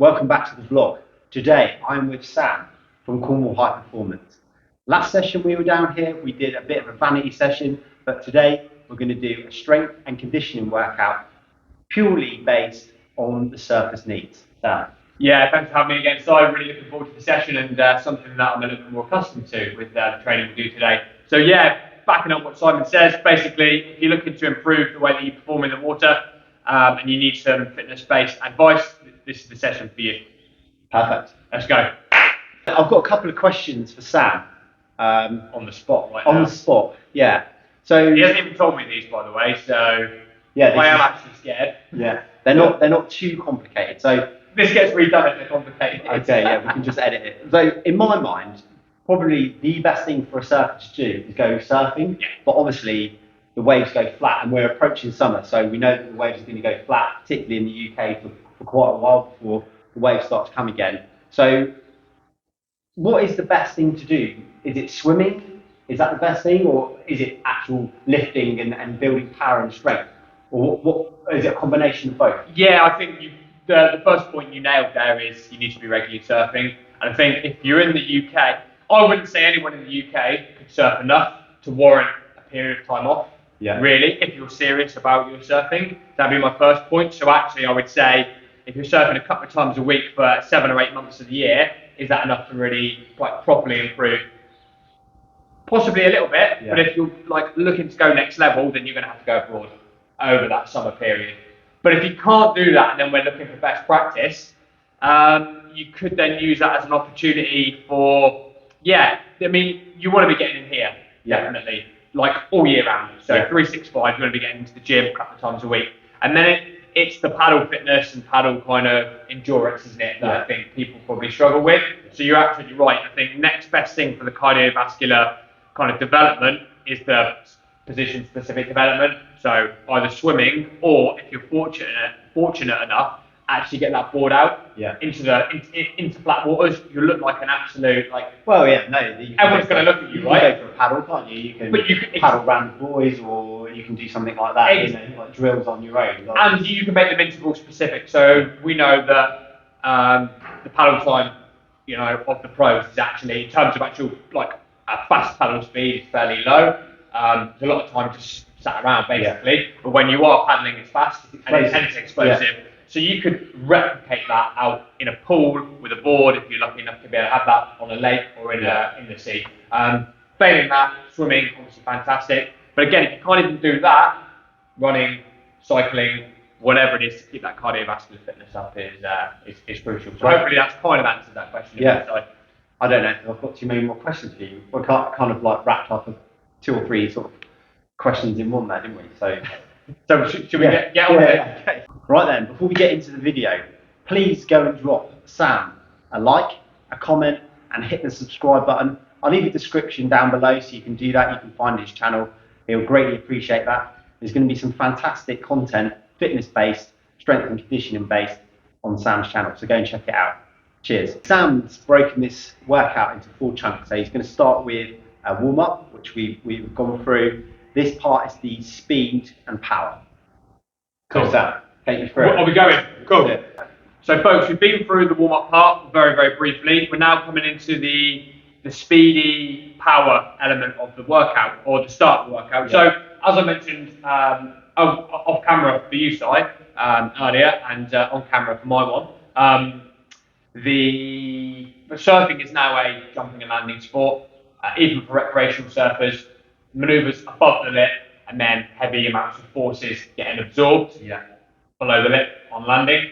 welcome back to the vlog. Today I'm with Sam from Cornwall High Performance. Last session we were down here, we did a bit of a vanity session, but today we're going to do a strength and conditioning workout purely based on the surface needs. Sam. Yeah, thanks for having me again. So I'm really looking forward to the session and something that I'm a little bit more accustomed to with the training we do today. So yeah, backing up what Simon says, basically if you're looking to improve the way that you perform in the water and you need some fitness-based advice, this is the session for you. Perfect. Let's go. I've got a couple of questions for Sam. On the spot right now. On the spot, yeah. So he hasn't even told me these, by the way, so yeah, I am actually scared. Yeah, they're not too complicated. So this gets redone if they're complicated. Okay, yeah, we can just edit it. So in my mind, probably the best thing for a surfer to do is go surfing. Yeah. But obviously the waves go flat, and we're approaching summer, so we know that the waves are going to go flat, particularly in the UK for quite a while before the waves start to come again. So what is the best thing to do? Is it swimming? Is that the best thing, or is it actual lifting and building power and strength? Or what is it, a combination of both? Yeah, I think the first point you nailed there is you need to be regularly surfing. And I think if you're in the UK, I wouldn't say anyone in the UK could surf enough to warrant a period of time off. Yeah. Really, if you're serious about your surfing, that'd be my first point. So actually, I would say if you're surfing a couple of times a week for 7 or 8 months of the year, is that enough to really properly improve? Possibly a little bit, yeah. But if you're looking to go next level, then you're going to have to go abroad over that summer period. But if you can't do that, and then we're looking for best practice, you could then use that as an opportunity for, you want to be getting in here, definitely, all year round. So 365, you want to be getting into the gym a couple of times a week. And then it's the paddle fitness and paddle kind of endurance, isn't it, that I think people probably struggle with. So you're absolutely right. I think next best thing for the cardiovascular kind of development is the position-specific development. So either swimming, or if you're fortunate enough, actually get that board out into flat waters. You look like an absolute everyone's going to look at you, right? You can go for a paddle, can't you? You can paddle around the boys, or you can do something like that. Like drills on your own. And you can make them interval specific. So we know that the paddle time, of the pros is actually, in terms of actual a fast paddle speed, is fairly low. There's a lot of time just sat around basically, but when you are paddling, it's fast and it's explosive. Yeah. So you could replicate that out in a pool with a board if you're lucky enough to be able to have that on a lake or in the sea. Failing that, swimming, obviously fantastic. But again, if you can't even do that, running, cycling, whatever it is to keep that cardiovascular fitness up is crucial. So hopefully that's kind of answered that question. Yeah. I don't know if I've got too many more questions for you. We kind of wrapped up 2 or 3 sort of questions in one there, didn't we? So should we get on with it? Okay. Right then, before we get into the video, please go and drop Sam a like, a comment, and hit the subscribe button. I'll leave a description down below so you can do that. You can find his channel. He'll greatly appreciate that. There's going to be some fantastic content, fitness-based, strength and conditioning-based on Sam's channel. So go and check it out. Cheers. Sam's broken this workout into 4 chunks. So he's going to start with a warm-up, which we've gone through. This part is the speed and power. Cool. Sam, take you through. Are we going? Cool. Yeah. So folks, we've been through the warm-up part very, very briefly. We're now coming into the speedy power element of the workout, or the start of the workout. Yeah. So as I mentioned off camera for you, Si, earlier, and on camera for my one, the surfing is now a jumping and landing sport, even for recreational surfers. Maneuvers above the lip, and then heavy amounts of forces getting absorbed below the lip on landing.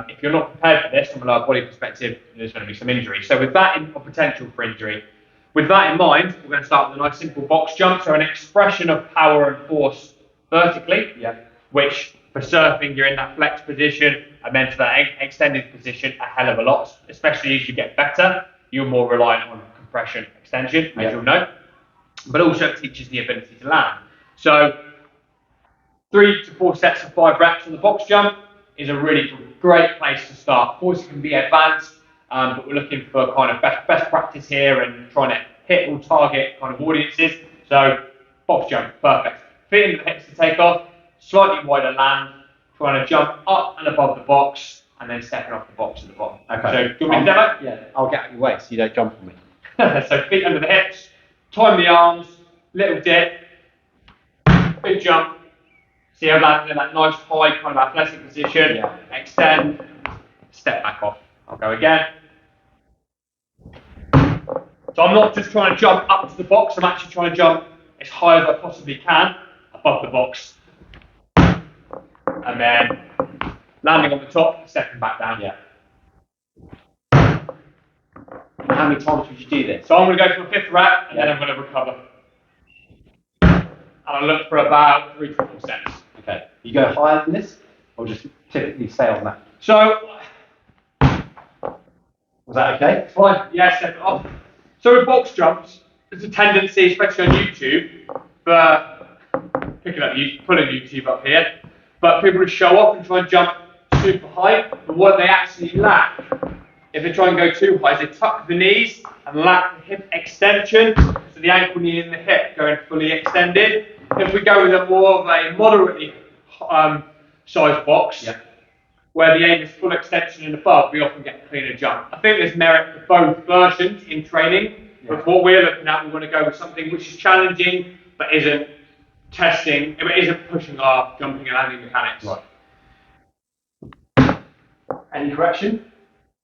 If you're not prepared for this from a lower body perspective, there's going to be some injury. So with that or potential for injury, with that in mind, we're going to start with a nice simple box jump. So an expression of power and force vertically, which for surfing you're in that flex position, and then to that extended position a hell of a lot, especially as you get better, you're more reliant on compression extension, as you'll know. But also it teaches the ability to land. So 3 to 4 sets of 5 reps on the box jump is a really great place to start. Of course, it can be advanced, but we're looking for kind of best practice here and trying to hit or target kind of audiences. So box jump, perfect. Feet in the hips to take off, slightly wider land, trying to jump up and above the box, and then stepping off the box at the bottom. Okay. So do you want me to demo? Yeah, I'll get out of your way so you don't jump on me. So feet under the hips, time the arms, little dip, big jump. See how landing in that nice high kind of athletic position. Yeah. Extend, step back off. I'll go again. So I'm not just trying to jump up to the box, I'm actually trying to jump as high as I possibly can above the box. And then landing on the top, stepping back down. Yeah. How many times would you do this? So I'm going to go for a 5th rep, and then I'm going to recover. And I'll look for about 3 to 4 sets. Okay. You go higher than this, or just typically stay on that? So, Was that okay? fine, yeah, step it off. So with box jumps, there's a tendency, especially on YouTube, for pulling YouTube up here, but people to show off and try and jump super high, but what they actually lack, if they try and go too high, is they tuck the knees and lack the hip extension, so the ankle, knee and the hip going fully extended. If we go with a more of a moderately sized box, Yeah. where the aim is full extension and above, we often get a cleaner jump. I think there's merit for both versions in training, but what we're looking at, we want to go with something which is challenging, but isn't pushing our jumping and landing mechanics. Right. Any correction?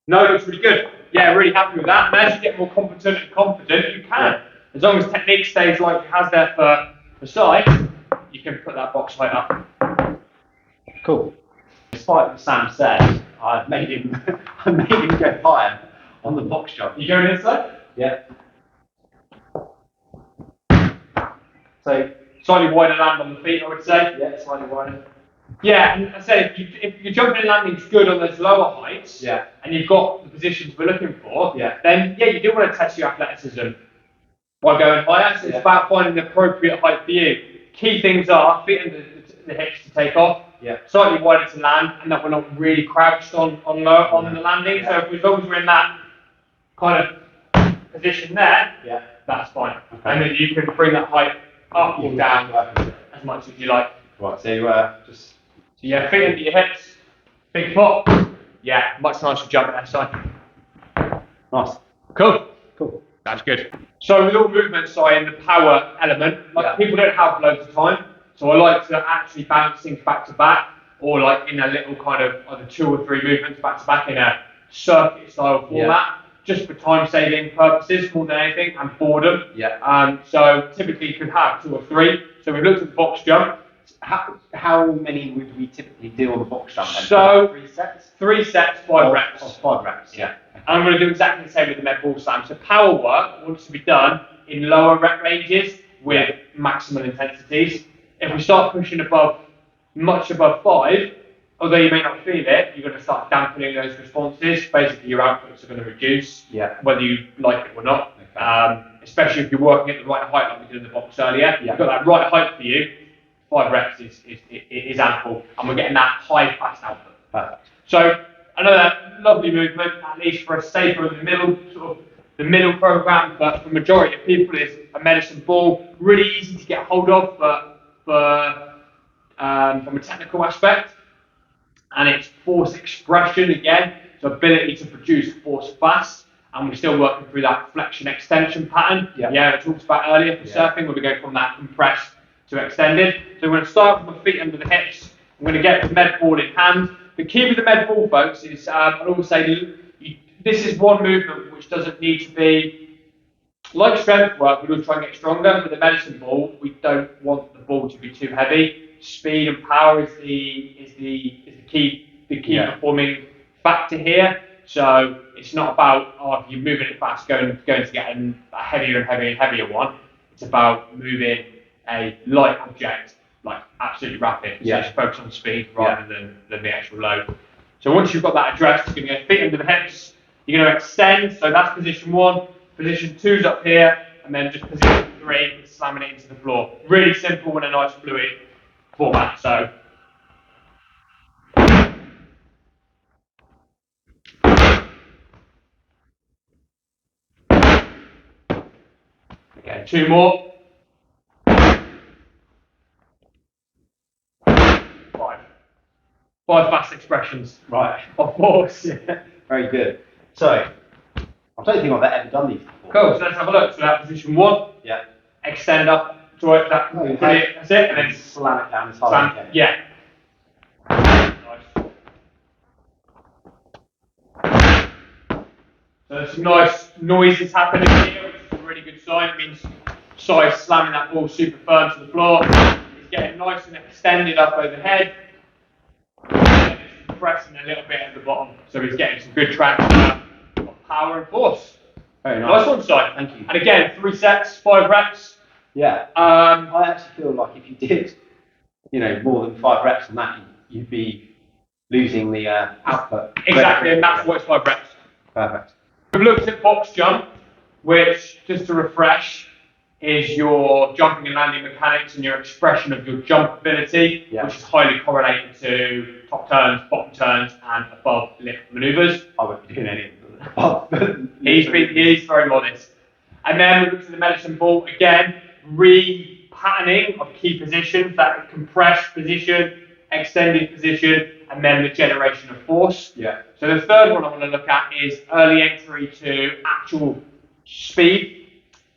No, it looks really good. Yeah, really happy with that. And as you get more competent and confident, you can. As long as technique stays like it has there for size, you can put that box height up. Cool. Despite what Sam said, I've made him go higher on the box jump. You going inside? Yeah. So Slightly wider land on the feet, I would say. yeah, slightly wider. Yeah, and I say if your jumping and landing is good on those lower heights, Yeah. and you've got the positions we're looking for, Yeah. then yeah, you do want to test your athleticism by going higher. So it's about finding the appropriate height for you. Key things are feet under the hips to take off, Yeah. slightly wider to land, and that we're not really crouched on the landing. So as long as we're in that kind of position there, Yeah. that's fine. Okay. And then you can bring that height up or down as much as you like. Right. So just. So yeah, feet under your hips, big pop. Yeah, much nicer jump there, side. Nice. Cool. Cool. That's good. So with all movements, in the power element, people don't have loads of time, so I like to actually bounce things back to back, or like in a little kind of either 2 or 3 movements back to back in a circuit style format, just for time saving purposes more than anything, and boredom. Yeah. So typically you could have 2 or 3. So we've looked at the box jump. How many would we typically do on the box jump then? So 3 sets? 3 sets, 5 reps. 5 reps. Yeah. And I'm going to do exactly the same with the med ball slam. So power work wants to be done in lower rep ranges with maximal intensities. If we start pushing much above 5, although you may not feel it, you're going to start dampening those responses. Basically, your outputs are going to reduce, whether you like it or not. Okay. Especially if you're working at the right height, like we did in the box earlier. You've got that right height for you. 5 reps is ample, and we're getting that high fast output. Perfect. So another lovely movement, at least for a staple in the middle, sort of the middle program, but for the majority of people is a medicine ball. Really easy to get hold of from a technical aspect, and it's force expression again, so ability to produce force fast, and we're still working through that flexion extension pattern. I talked about earlier for surfing, where we go from that compressed to extended. So we're going to start with my feet under the hips. I'm going to get the med ball in hand. The key with the med ball, folks, is I'd always say this is one movement which doesn't need to be like strength work. We'll try and get stronger. With the medicine ball, we don't want the ball to be too heavy. Speed and power is the key performing factor here. So it's not about if you're moving it fast, going to get a heavier and heavier and heavier one. It's about moving a light object, like absolutely rapid. So just focus on speed rather than the actual load. So once you've got that addressed, you're going to go feet under the hips. You're going to extend. So that's position 1. Position 2's up here, and then just position 3, slamming it into the floor. Really simple and a nice fluid format. So. Okay, 2 more. 5 fast expressions. expressions Right. of force. Very good. So, I don't think I've ever done these before. Cool, so let's have a look. So that position 1, Yeah. extend up, joint that, brilliant, that's it, and then slam it down as hard as you can. yeah. So there's some nice noises happening here, which is a really good sign. It means Si's slamming that ball super firm to the floor. He's getting nice and extended up overhead. And it's compressing a little bit at the bottom. So he's getting some good traction of power and force. Very nice. Nice one, Si. Thank you. And again, 3 sets, 5 reps. Yeah. I actually feel like if you did, more than 5 reps on that, you'd be losing the output. Exactly, and that's what it's 5 reps. Perfect. We've looked at box jump, which, just to refresh, is your jumping and landing mechanics and your expression of your jump ability, which is highly correlated to top turns, bottom turns, and above lip maneuvers. I won't be doing any of them. He's very modest. And then we looked at the medicine ball again, re-patterning of key positions, that compressed position, extended position, and then the generation of force. Yeah. So the third one I want to look at is early entry to actual speed.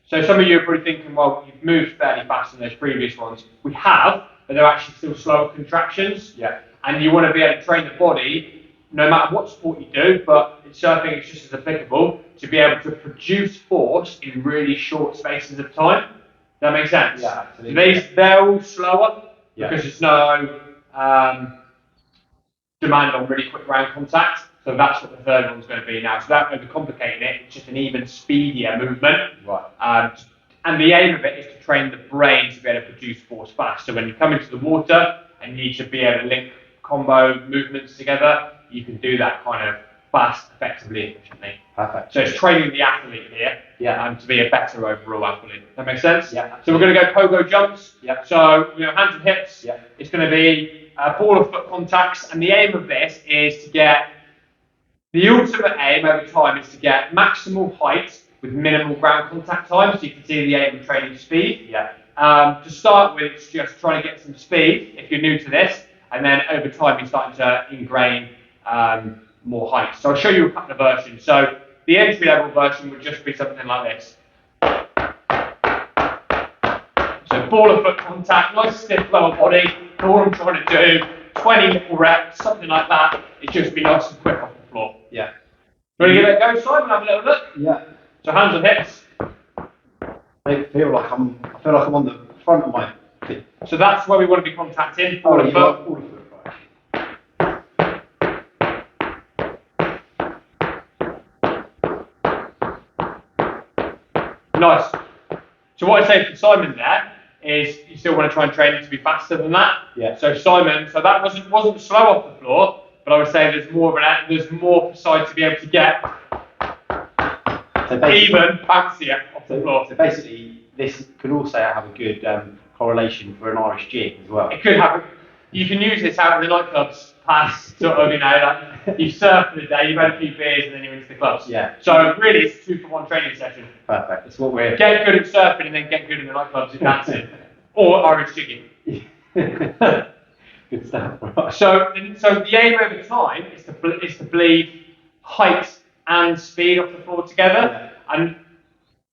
So some of you are probably thinking, well, you've moved fairly fast in those previous ones. We have, but they're actually still slower contractions. Yeah. And you want to be able to train the body, no matter what sport you do, but I think it's just as applicable, to be able to produce force in really short spaces of time. Does that make sense? Yeah, absolutely. So they're all slower because there's no demand on really quick ground contact. So that's what the third one's going to be now. So without overcomplicating it, it's just an even speedier movement. Right. And the aim of it is to train the brain to be able to produce force fast. So when you come into the water and you need to be able to link combo movements together, you can do that kind of fast, effectively, efficiently. Perfect. So it's training the athlete here to be a better overall athlete. That makes sense? Yeah. So we're going to go pogo jumps. Yeah. So hands and hips. Yeah. It's going to be ball of foot contacts, and the aim of this is to get the ultimate aim over time is to get maximal height with minimal ground contact time. So you can see the aim of training speed. Yeah. To start with, it's just trying to get some speed if you're new to this, and then over time you're starting to ingrain more height. So I'll show you a couple of versions. So the entry level version would just be something like this. So ball of foot contact, nice stiff lower body. All I'm trying to do, 20 little reps, something like that. It's just be nice and quick off the floor. Yeah. You want to give it a go, Simon? Have a little look. Yeah. So hands on hips. I feel like I'm on the front of my feet. So that's where we want to be contacting. Ball of foot. Ball of foot, right. Nice. So what I say for Simon there is you still want to try and train it to be faster than that. Yeah. So Simon, so that wasn't slow off the floor, but I would say there's more for side to be able to get even fancier off the floor. So basically, this could also have a good correlation for an Irish jig as well. It could happen. You can use this out in the nightclubs past sort of, like you surf for the day, you've had a few beers and then you're into the clubs. Yeah. So really it's a 2-for-1 training session. Perfect. That's what we're... Get good at surfing and then get good in the nightclubs and dancing. Or Irish jigging. Good stuff. Right. So the aim over time is to bleed height and speed off the floor together. Yeah. And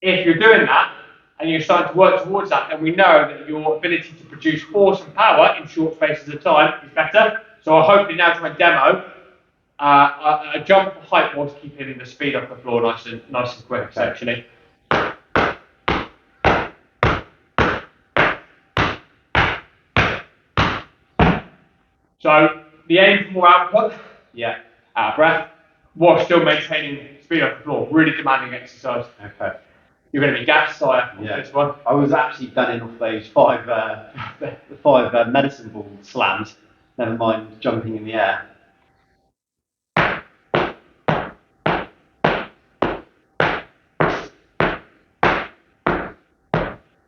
if you're doing that and you're starting to work towards that, then we know that your ability to produce force and power in short spaces of time is better. So I'll hopefully now try and demo a jump for height whilst keeping the speed off the floor nice and quick, essentially. So the aim for more output, out of breath, while still maintaining speed off the floor. Really demanding exercise. Okay. You're going to be gassed, Sire, on this one. I was actually gunning off those five medicine ball slams. Never mind jumping in the air.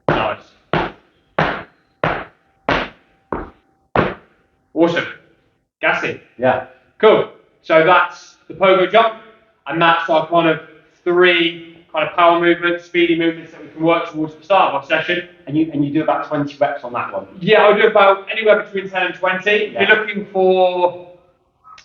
Nice. Awesome. Gassy. Yeah. Cool. So that's the pogo jump, and that's our kind of 3 kind of power movements, speedy movements that we can work towards at the start of our session. And you do about 20 reps on that one? Yeah, I'll do about anywhere between 10 and 20. If you're looking for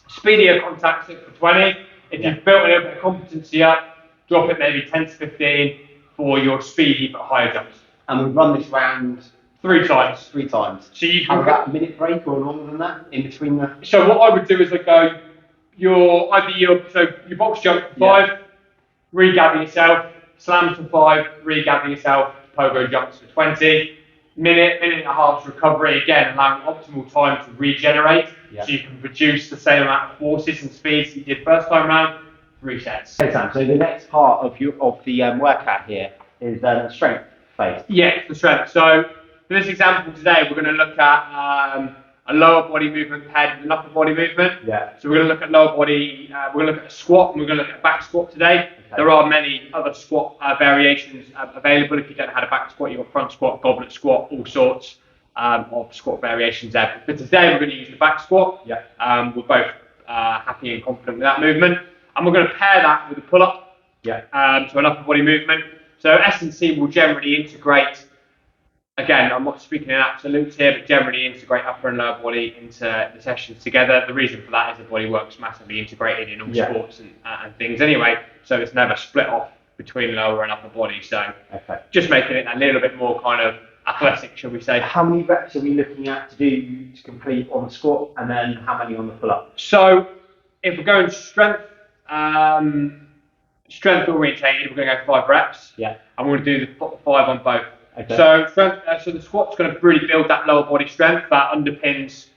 Speedier contact, stick for 20. If you've built a little bit of competency up, drop it maybe 10 to 15 for your speedy but higher jumps. And we run this round 3 times. 3 times. So you can have about a minute break or longer than that in between the. So what I would do is I go your box jump for 5, re-gather yourself, slams for 5, re-gather yourself, pogo jumps for 20. Minute and a half's recovery, again allowing optimal time to regenerate, so you can produce the same amount of forces and speeds that you did first time round. 3 sets. Okay, Sam, so the next part of the workout here is strength phase. Yeah, the strength. So for this example today, we're going to look at a lower body movement paired with an upper body movement. Yeah. So we're going to look at lower body, we're going to look at a squat, and we're going to look at a back squat today. Okay. There are many other squat variations available. If you don't know how to back squat, you've got front squat, goblet squat, all sorts of squat variations there. But today we're going to use the back squat. Yeah. We're both happy and confident with that movement. And we're going to pair that with a pull-up. Yeah. So an upper body movement. So S&C will generally integrate. Again, I'm not speaking in absolutes here, but generally integrate upper and lower body into the sessions together. The reason for that is the body works massively integrated in all sports and things anyway, so it's never split off between lower and upper body. So just making it a little bit more kind of athletic, shall we say. How many reps are we looking at to complete on the squat, and then how many on the pull-up? So if we're going strength orientated, we're going to go 5 reps. Yeah. And we're going to do the 5 on both. Okay. So the squat's going to really build that lower body strength that underpins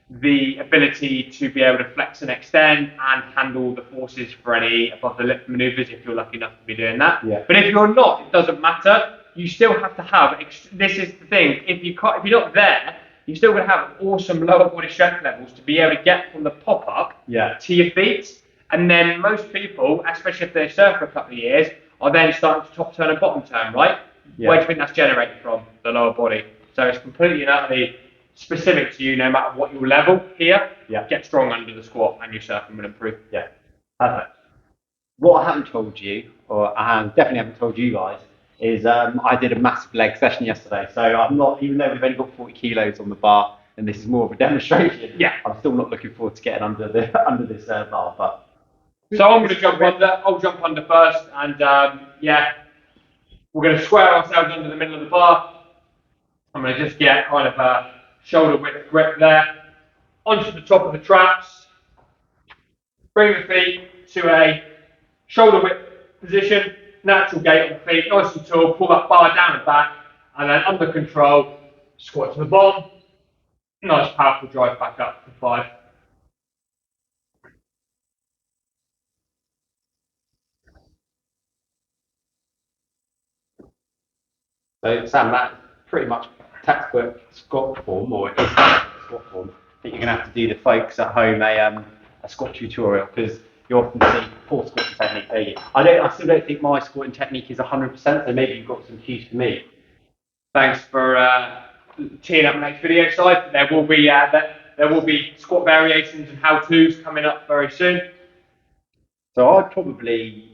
the ability to be able to flex and extend and handle the forces for any above the lip maneuvers if you're lucky enough to be doing that. Yeah. But if you're not, it doesn't matter. You still have to have. This is the thing. If you're not there, you're still going to have awesome lower body strength levels to be able to get from the pop up to your feet. And then most people, especially if they surf for a couple of years, are then starting to top turn and bottom turn, right? Yeah. Where do you think that's generated from? The lower body. So it's completely and utterly specific to you, no matter what your level here. Yeah. Get strong under the squat and your surfing will improve. Yeah. Perfect. What I haven't told you, or I definitely haven't told you guys, is I did a massive leg session yesterday. So I'm not, even though we've only got 40 kilos on the bar, and this is more of a demonstration. Yeah. I'm still not looking forward to getting under this bar, but. So I'm going to jump under. I'll jump under first, and we're going to square ourselves under the middle of the bar. I'm going to just get kind of a shoulder width grip there. Onto the top of the traps. Bring the feet to a shoulder width position. Natural gait on the feet, nice and tall. Pull that bar down and back, and then under control, squat to the bottom. Nice powerful drive back up for 5. So Sam, that's pretty much textbook squat form, or it is squat form. I think you're going to have to do the folks at home a squat tutorial, because you often see poor squatting technique, don't you? I still don't think my squatting technique is 100%, so maybe you've got some cues for me. Thanks for teeing up the next video slide. There will be squat variations and how-tos coming up very soon. So I'd probably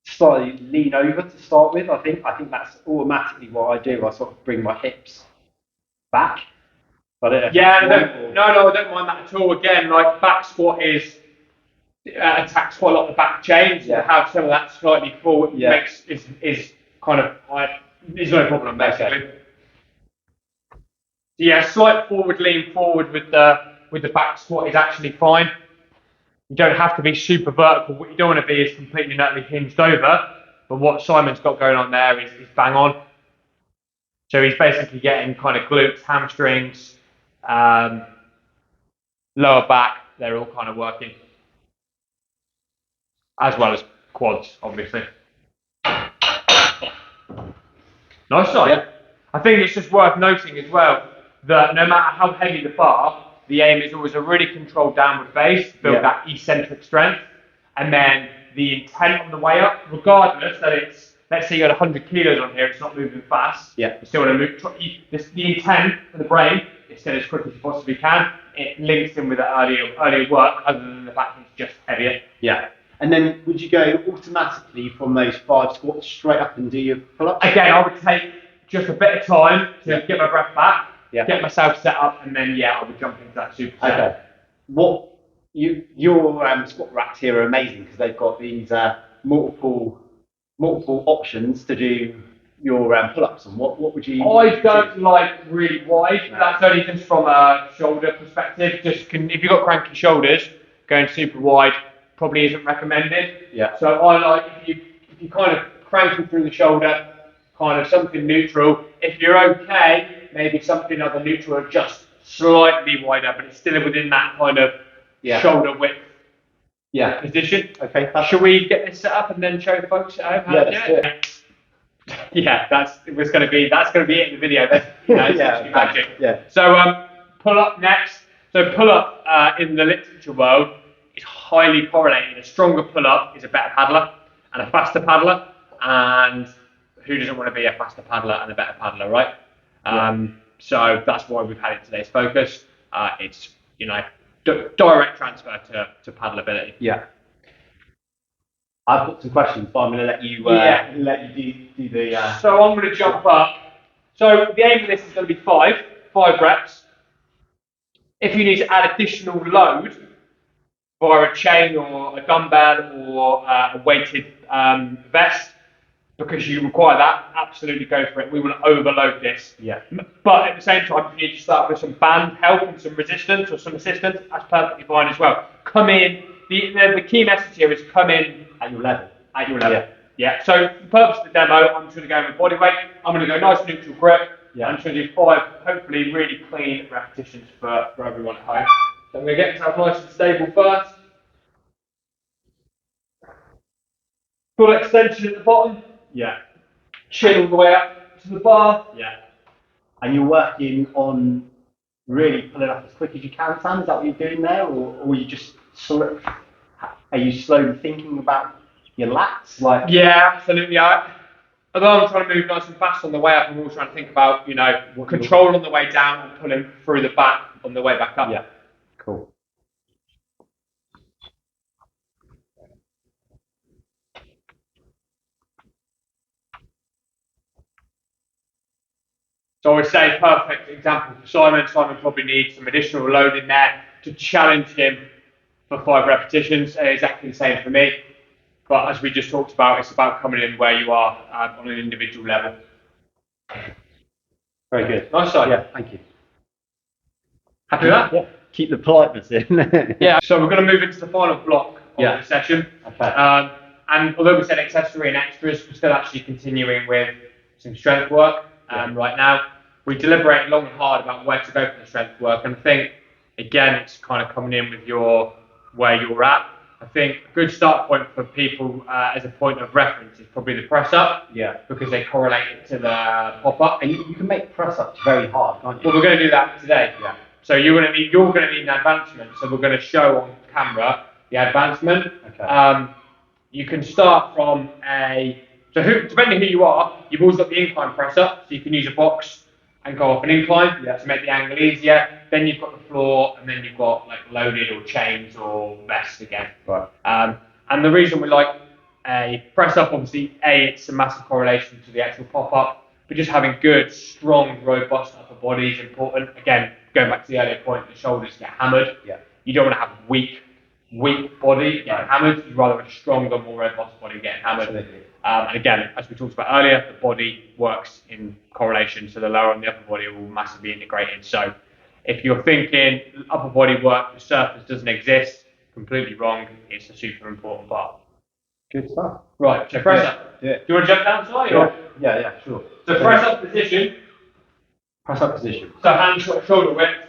slightly lean over to start with. I think that's automatically what I do. I sort of bring my hips back. I don't know. No, I don't mind that at all. Again, like back squat attacks quite a lot of the back chain. So to have some of that slightly forward is kind of is no problem basically. Okay. Yeah, slight forward lean forward with the back squat is actually fine. You don't have to be super vertical. What you don't want to be is completely and utterly hinged over. But what Simon's got going on there is bang on. So he's basically getting kind of glutes, hamstrings, lower back. They're all kind of working. As well as quads, obviously. Nice side. Yeah. I think it's just worth noting as well that no matter how heavy the bar, the aim is always a really controlled downward face to build that eccentric strength, and then the intent on the way up, regardless that it's, let's say you got 100 kilos on here, it's not moving fast. Yeah. You still want to move. The intent for the brain is to get as quick as you possibly can. It links in with the earlier work, other than the fact that it's just heavier. Yeah. And then would you go automatically from those 5 squats straight up and do your pull-ups? Again, I would take just a bit of time to get my breath back. Get myself set up, and then I would jump into that super set. Okay. What Your squat racks here are amazing because they've got these multiple options to do your pull-ups on. What would you? I don't like really wide. No. That's only just from a shoulder perspective. If you've got cranky shoulders, going super wide probably isn't recommended. Yeah. So I like if you kind of cranking through the shoulder, kind of something neutral. If you're okay, maybe something other neutral, just slightly wider, but it's still within that kind of shoulder width position. Okay. Should we get this set up and then show folks at home how to do it? Yeah, that's going to be it in the video. Yeah. So pull up next. So pull up in the literature world is highly correlated. A stronger pull up is a better paddler and a faster paddler. And who doesn't want to be a faster paddler and a better paddler, right? So that's why we've had it today's focus. It's direct transfer to paddle ability. Yeah. I've got some questions, but I'm going to let you do the. So I'm going to jump up. So the aim of this is going to be five reps. If you need to add additional load via a chain or a dumbbell or a weighted vest, because you require that, absolutely go for it. We want to overload this. Yeah. But at the same time, if you need to start with some band help and some resistance or some assistance, that's perfectly fine as well. Come in. The key message here is come in at your level. Yeah. So for the purpose of the demo, I'm just going to go with body weight. I'm going to go nice neutral grip. Yeah. I'm just going to do 5, hopefully really clean repetitions for everyone at home. So I'm going to get myself nice and stable first. Full extension at the bottom. Yeah. Chin all the way up to the bar. Yeah. And you're working on really pulling up as quick as you can, Sam? Is that what you're doing there, or are you just are you slowly thinking about your lats? Yeah, absolutely. Although I'm trying to move nice and fast on the way up, I'm also trying to think about control on the way down and pulling through the back on the way back up. Yeah. Cool. So I would say perfect example for Simon. Simon probably needs some additional load in there to challenge him for 5 repetitions. Exactly the same for me. But as we just talked about, it's about coming in where you are on an individual level. Very good. Nice side. Yeah, thank you. Happy with that? Yeah. Keep the politeness in. Yeah, so we're going to move into the final block of the session. Okay. And although we said accessory and extras, we're still actually continuing with some strength work right now. We deliberated long and hard about where to go for the strength work, and I think, again, it's kind of coming in with where you're at. I think a good start point for people as a point of reference is probably the press up. Yeah. Because they correlate it to the pop up. And you can make press ups very hard, can't you? Well, we're going to do that today. Yeah. So you're going to need an advancement. So we're going to show on camera the advancement. Okay. You can start from depending who you are, you've always got the incline press up, so you can use a box and go off an incline to make the angle easier. Then you've got the floor, and then you've got like loaded or chains or vests again. Right. And the reason we like a press up, obviously, it's a massive correlation to the actual pop up, but just having good, strong, robust upper body is important. Again, going back to the earlier point, the shoulders get hammered. Yeah. You don't want to have weak body getting hammered. You'd rather a stronger, more robust body getting hammered. Absolutely. And again, as we talked about earlier, the body works in correlation, so the lower and the upper body are all massively integrated. So if you're thinking upper body work, the surface doesn't exist, completely wrong. It's a super important part. Good stuff. Right, so press up. Yeah. Do you want to jump down slightly? Yeah, sure. So press up position. Press up position. So hands shoulder width.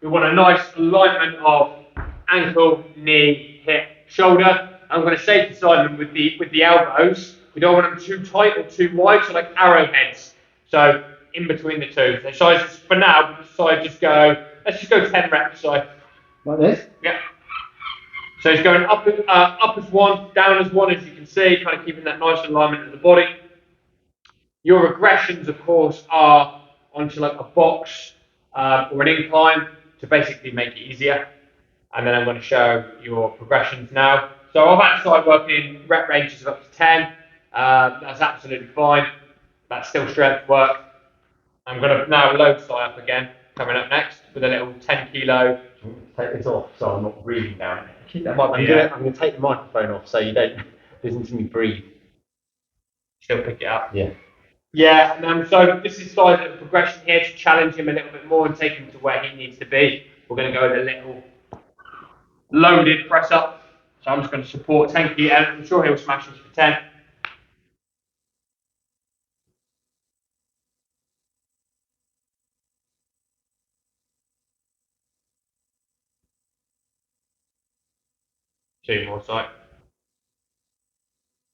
We want a nice alignment of ankle, knee, hip, shoulder. I'm going to say to Simon with the elbows, we don't want them too tight or too wide, so like arrowheads. So in between the two. So sizes for now, let's just go 10 reps. So like this? Yeah. So it's going up as 1, down as 1, as you can see, kind of keeping that nice alignment of the body. Your regressions, of course, are onto like a box or an incline to basically make it easier. And then I'm going to show your progressions now. So I've had side work in rep ranges of up to 10. That's absolutely fine. That's still strength work. I'm going to now load side up again, coming up next with a little 10 kilo Take this off so I'm not breathing down. That might be, I'm going to take the microphone off so you don't listen to me breathe. Still pick it up. Yeah. Yeah, and so this is sort of a progression here to challenge him a little bit more and take him to where he needs to be. We're going to go with a little loaded press up. So I'm just going to support 10 kg, and I'm sure he'll smash this for 10. Two more side.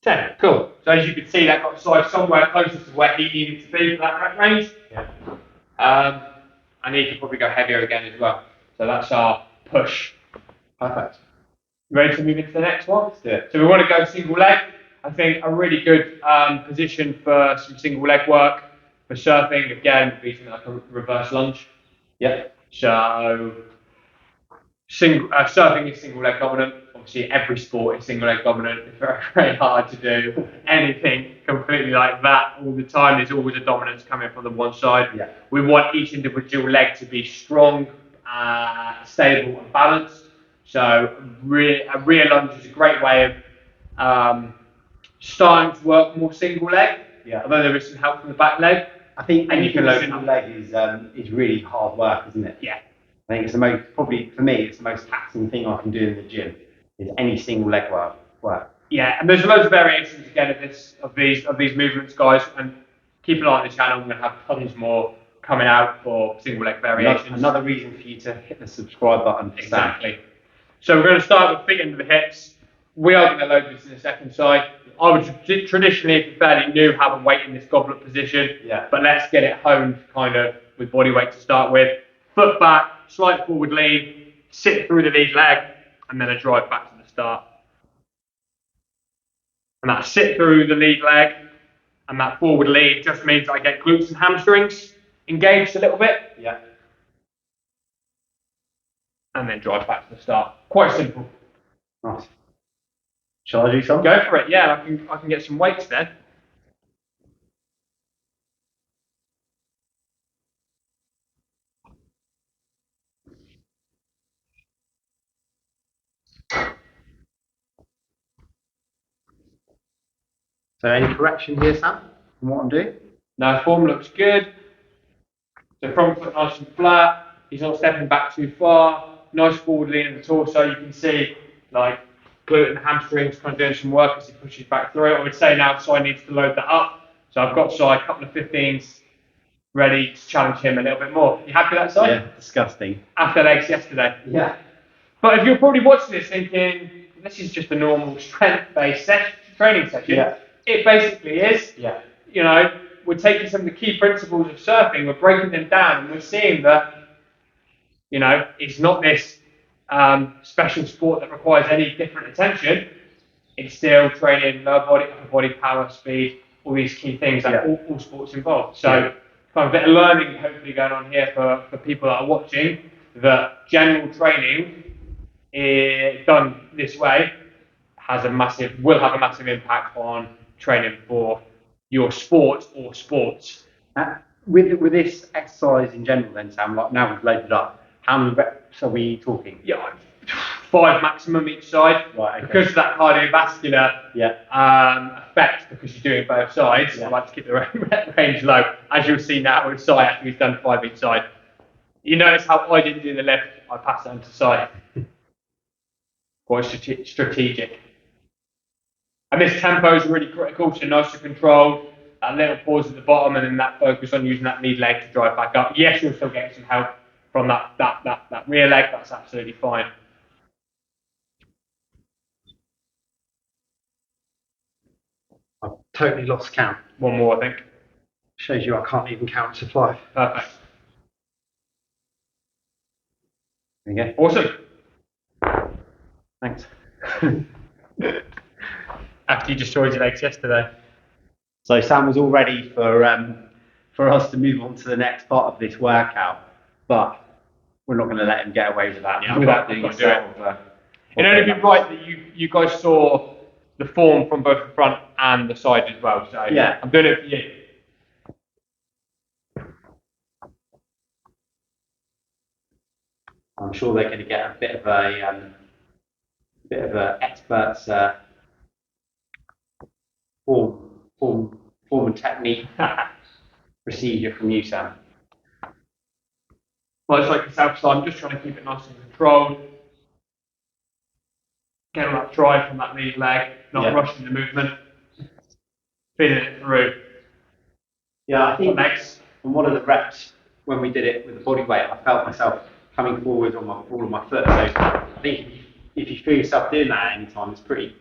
10, cool. So as you can see, that got size somewhere closer to where he needed to be for that rep range. Yeah. And he could probably go heavier again as well. So that's our push. Perfect. Ready to move into the next one? Let's do it. So we want to go single leg. I think a really good position for some single leg work. For surfing, again, would be something like a reverse lunge. Yeah. So surfing is single leg dominant. Obviously, every sport is single leg dominant. It's very, very hard to do anything completely like that all the time. There's always a dominance coming from the one side. Yeah. We want each individual leg to be strong, stable, and balanced. So a rear lunge is a great way of starting to work more single leg. Yeah. Although there is some help from the back leg. I think And you can load it single up. leg is really hard work, isn't it? Yeah. I think it's the most, probably for me, it's the most taxing thing I can do in the gym is any single leg work. Yeah, and there's loads of variations again of these movements, guys. And keep an eye on the channel. We're going to have tons more coming out for single leg variations. Another reason for you to hit the subscribe button. Exactly. So we're going to start with feet under the hips. We are going to load this in the second side. I would traditionally, if you're fairly new, have a weight in this goblet position. Yeah. But let's get it honed kind of with body weight to start with. Foot back, slight forward lean, sit through the lead leg, and then a drive back to the start. And that sit through the lead leg and that forward lean just means I get glutes and hamstrings engaged a little bit. Yeah. And then drive back to the start. Quite simple. Nice. Shall I do some? Go for it. Yeah, I can get some weights then. So any corrections here, Sam, from what I'm doing? No, form looks good. So front foot nice and flat. He's not stepping back too far. Nice forward lean in the torso. You can see like glute and hamstrings kind of doing some work as he pushes back through it. I would say now side needs to load that up. So I've got side, a couple of 15s ready to challenge him a little bit more. You happy with that side? Yeah, disgusting. After legs yesterday. Yeah. But if you're probably watching this thinking, this is just a normal strength-based training session, Yeah. It basically is. Yeah. You know, we're taking some of the key principles of surfing, we're breaking them down, and we're seeing that, you know, it's not this special sport that requires any different attention. It's still training lower body, upper body, power, speed, all these key things that all sports involve. So, kind of a bit of learning hopefully going on here for people that are watching, that general training done this way will have a massive impact on training for your sport or sports. With this exercise in general then, Sam, like now we've loaded up, how many reps are we talking? Yeah, 5 maximum each side. Right, okay. Because of that cardiovascular effect, because you're doing both sides, I like to keep the rep range low. As you'll see now with Sai after he's done 5 each side. You notice how I didn't do the lift, I passed it on to Sai. Quite strategic. And this tempo is really critical, so nice and controlled. That little pause at the bottom, and then that focus on using that lead leg to drive back up. Yes, you'll still get some help from that rear leg. That's absolutely fine. I've totally lost count. One more, I think. Shows you I can't even count to 5. Perfect. There you go. Awesome. Thanks. After you destroyed your legs yesterday. So Sam was all ready for us to move on to the next part of this workout, but we're not going to let him get away with that without doing a set of. It'd only be right that you guys saw the form from both the front and the side as well. So yeah, I'm doing it for you. I'm sure they're going to get a bit of a expert's form and technique procedure from you, Sam. Well, it's like yourself, so I'm just trying to keep it nice and controlled. Getting that drive from that lead leg, not rushing the movement, feeling it through. Yeah, I think from one of the reps when we did it with the body weight, I felt myself coming forward on my ball of my foot. So I think if you feel yourself doing that at any time, it's pretty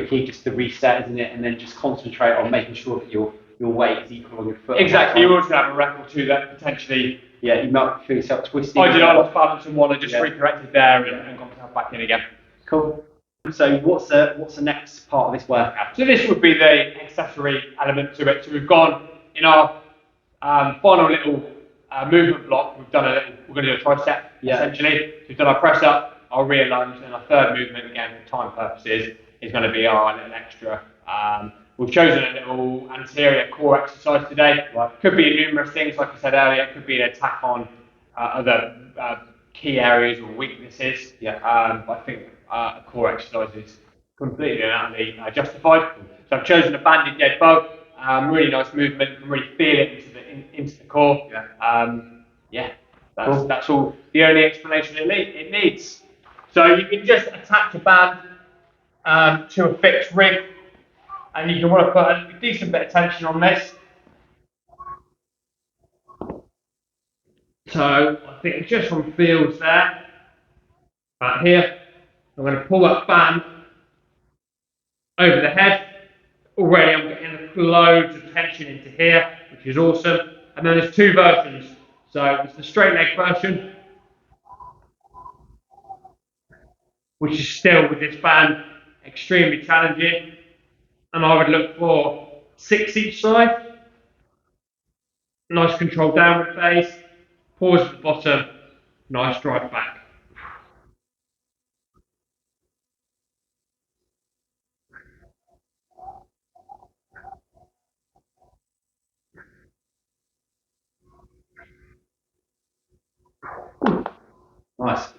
key just to reset, isn't it? And then just concentrate on making sure that your weight is equal on your foot. Exactly, you also have a rep or two that potentially. Yeah, you might feel yourself twisting. I lost balance and one, I just recorrected there and got myself back in again. Cool. So what's the next part of this workout? So this would be the accessory element to it. So we've gone in our final little movement block. We're going to do a tricep essentially. So we've done our press up, our rear lunge, and our third movement again for time purposes is going to be our little extra. We've chosen a little anterior core exercise today. Right. Could be numerous things, like I said earlier. It could be an attack on other key areas or weaknesses. Yeah. I think a core exercise is completely and utterly justified. So I've chosen a banded dead bow. Really nice movement. You can really feel it into the core. Yeah. That's all. The only explanation it needs. So you can just attach a band to a fixed rig, and you can want to put a decent bit of tension on this. So I think just from feels there, right here, I'm going to pull that band over the head. Already I'm getting loads of tension into here, which is awesome. And then there's two versions. So there's the straight leg version, which is still with this band extremely challenging. And I would look for 6 each side. Nice controlled downward phase. Pause at the bottom. Nice drive back. Nice.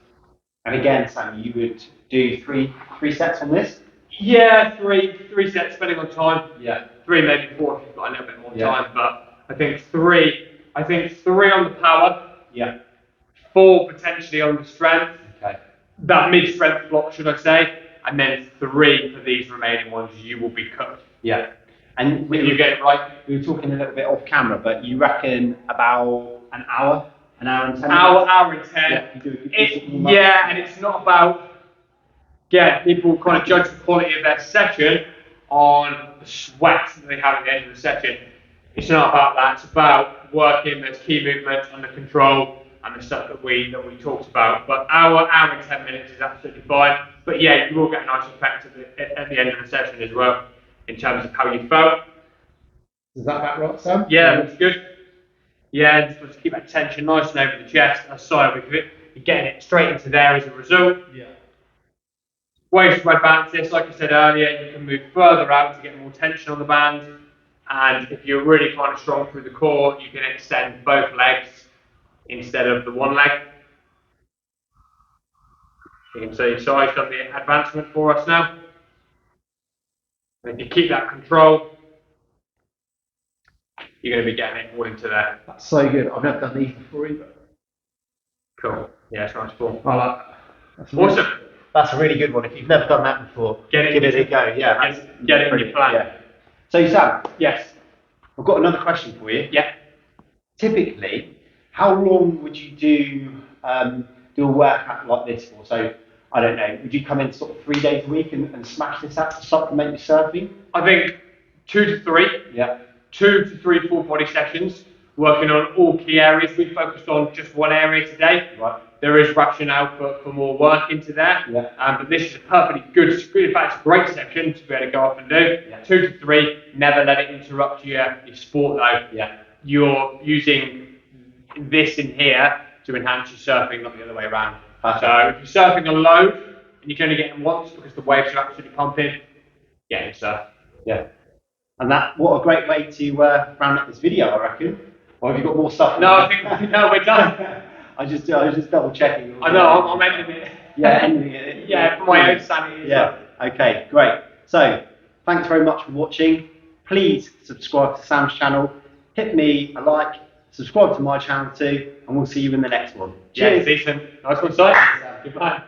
And again, Sam, you would do three sets on this? Yeah, three sets, depending on time. Yeah. 3, maybe 4 if you've got a little bit more time. But I think three on the power. Yeah. 4 potentially on the strength. Okay. That mid-strength block, should I say? And then 3 for these remaining ones. You will be cooked. Yeah. And you get it right. We were talking a little bit off camera, but you reckon about an hour and 10 hour and 10. Yeah, and it's not about, people kind of judge the quality of their session on the sweat that they have at the end of the session. It's not about that. It's about working those key movements under control and the stuff that we talked about. But hour and 10 minutes is absolutely fine. But yeah, you will get a nice effect at the end of the session as well, in terms of how you felt. Is that about right, Sam? Yeah, that's good. Yeah, just keep that tension nice and over the chest and the side of it. You're getting it straight into there as a result. Yeah. Ways to advance this, like I said earlier, you can move further out to get more tension on the band. And if you're really kind of strong through the core, you can extend both legs instead of the one leg. You can see Sai's done the advancement for us now. And if you keep that control, you're going to be getting it all into there. That's so good. I've never done these before either. Cool. Yeah, it's nice form. I like that. Awesome. That's a really good one. If you've never done that before, give it a go. Yeah, get it in your plan. Yeah. So Sam, yes, I've got another question for you. Yeah. Typically, how long would you do a workout like this for? So I don't know. Would you come in sort of 3 days a week and smash this out to supplement your surfing? I think 2 to 3. Yeah. 2 to 3 full body sessions, working on all key areas. We focused on just one area today. Right. There is rationale for more work into there. Yeah. But this is a perfectly good, in fact, it's a great section to be able to go off and do. Yeah. 2 to 3, never let it interrupt your sport though. Yeah. You're using this in here to enhance your surfing, not the other way around. Perfect. So if you're surfing a load and you can only get them once because the waves are absolutely pumping, get in surf. Yeah. And what a great way to round up this video, I reckon. Or have you got more stuff? No, I think we're done. I was just double checking. I know, I'm ending it. Yeah, ending it. Yeah, for my own sanity. Yeah. Okay, great. So, thanks very much for watching. Please subscribe to Sam's channel. Hit me a like. Subscribe to my channel too, and we'll see you in the next one. Yeah, Cheers. decent. Nice one, Si. Goodbye.